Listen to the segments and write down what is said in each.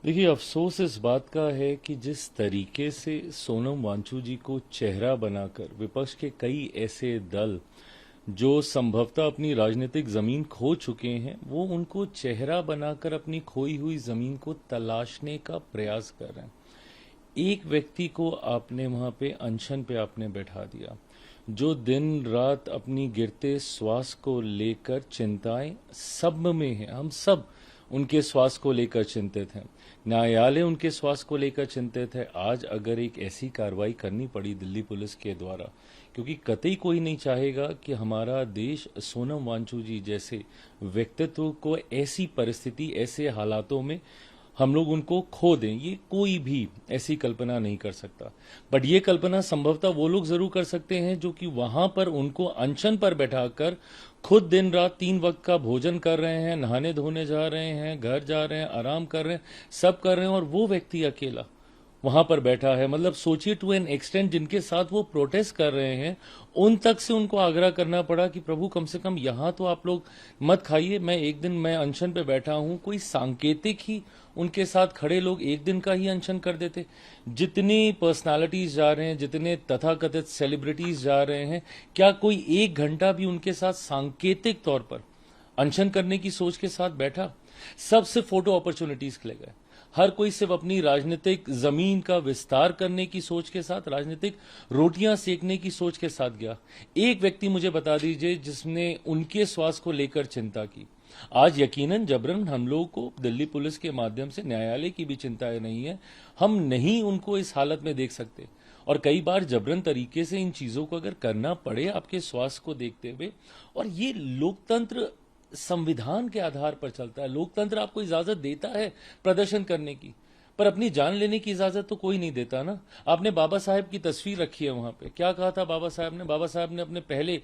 देखिए, अफसोस इस बात का है कि जिस तरीके से सोनम वांगचुक जी को चेहरा बनाकर विपक्ष के कई ऐसे दल जो संभवतः अपनी राजनीतिक जमीन खो चुके हैं, वो उनको चेहरा बनाकर अपनी खोई हुई जमीन को तलाशने का प्रयास कर रहे हैं। एक व्यक्ति को आपने वहां पे अनशन पे आपने बैठा दिया, जो दिन रात अपनी गिरते श्वास को लेकर चिंताएं सब में है। हम सब उनके स्वास्थ्य को लेकर चिंतित हैं, न्यायालय उनके स्वास्थ्य को लेकर चिंतित है। आज अगर एक ऐसी कार्रवाई करनी पड़ी दिल्ली पुलिस के द्वारा, क्योंकि कतई कोई नहीं चाहेगा कि हमारा देश सोनम वांगचुक जी जैसे व्यक्तित्व को ऐसी परिस्थिति, ऐसे हालातों में हम लोग उनको खो दें, ये कोई भी ऐसी कल्पना नहीं कर सकता। बट ये कल्पना संभवतः वो लोग जरूर कर सकते हैं जो कि वहां पर उनको अनशन पर बैठाकर खुद दिन रात 3 वक्त का भोजन कर रहे हैं, नहाने धोने जा रहे हैं, घर जा रहे हैं, आराम कर रहे हैं, सब कर रहे हैं, और वो व्यक्ति अकेला वहां पर बैठा है। मतलब सोचिए, टू एन एक्सटेंट जिनके साथ वो प्रोटेस्ट कर रहे हैं, उन तक से उनको आग्रह करना पड़ा कि प्रभु कम से कम यहां तो आप लोग मत खाइए, मैं अनशन पे बैठा हूं। कोई सांकेतिक ही उनके साथ खड़े लोग एक दिन का ही अनशन कर देते। जितनी पर्सनालिटीज जा रहे हैं, जितने तथाकथित सेलिब्रिटीज जा रहे हैं, क्या कोई 1 घंटा भी उनके साथ सांकेतिक तौर पर अनशन करने की सोच के साथ बैठा? सब सिर्फ फोटो अपॉर्चुनिटीज के लिए गए। हर कोई सिर्फ अपनी राजनीतिक जमीन का विस्तार करने की सोच के साथ, राजनीतिक रोटियां सेकने की सोच के साथ गया। एक व्यक्ति मुझे बता दीजिए जिसने उनके स्वास्थ्य को लेकर चिंता की। आज यकीनन जबरन हम लोगों को दिल्ली पुलिस के माध्यम से न्यायालय की भी चिंता नहीं है। हम नहीं उनको इस हालत में देख सकते, और कई बार जबरन तरीके से इन चीजों को अगर करना पड़े आपके स्वास्थ्य को देखते हुए। और ये लोकतंत्र संविधान के आधार पर चलता है। लोकतंत्र आपको इजाजत देता है प्रदर्शन करने की, पर अपनी जान लेने की इजाजत तो कोई नहीं देता ना। आपने बाबा साहेब की तस्वीर रखी है वहां पे, क्या कहा था बाबा साहेब ने? बाबा साहेब ने अपने पहले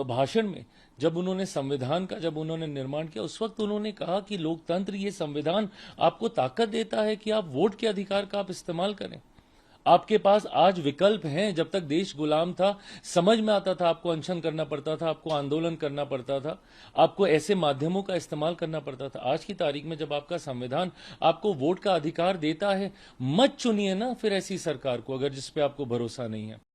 भाषण में, जब उन्होंने संविधान का उन्होंने निर्माण किया, उस वक्त उन्होंने कहा कि लोकतंत्र, ये संविधान आपको ताकत देता है कि आप वोट के अधिकार का आप इस्तेमाल करें। आपके पास आज विकल्प हैं। जब तक देश गुलाम था, समझ में आता था आपको अनशन करना पड़ता था, आपको आंदोलन करना पड़ता था, आपको ऐसे माध्यमों का इस्तेमाल करना पड़ता था। आज की तारीख में जब आपका संविधान आपको वोट का अधिकार देता है, मत चुनिए ना फिर ऐसी सरकार को अगर जिस पे आपको भरोसा नहीं है।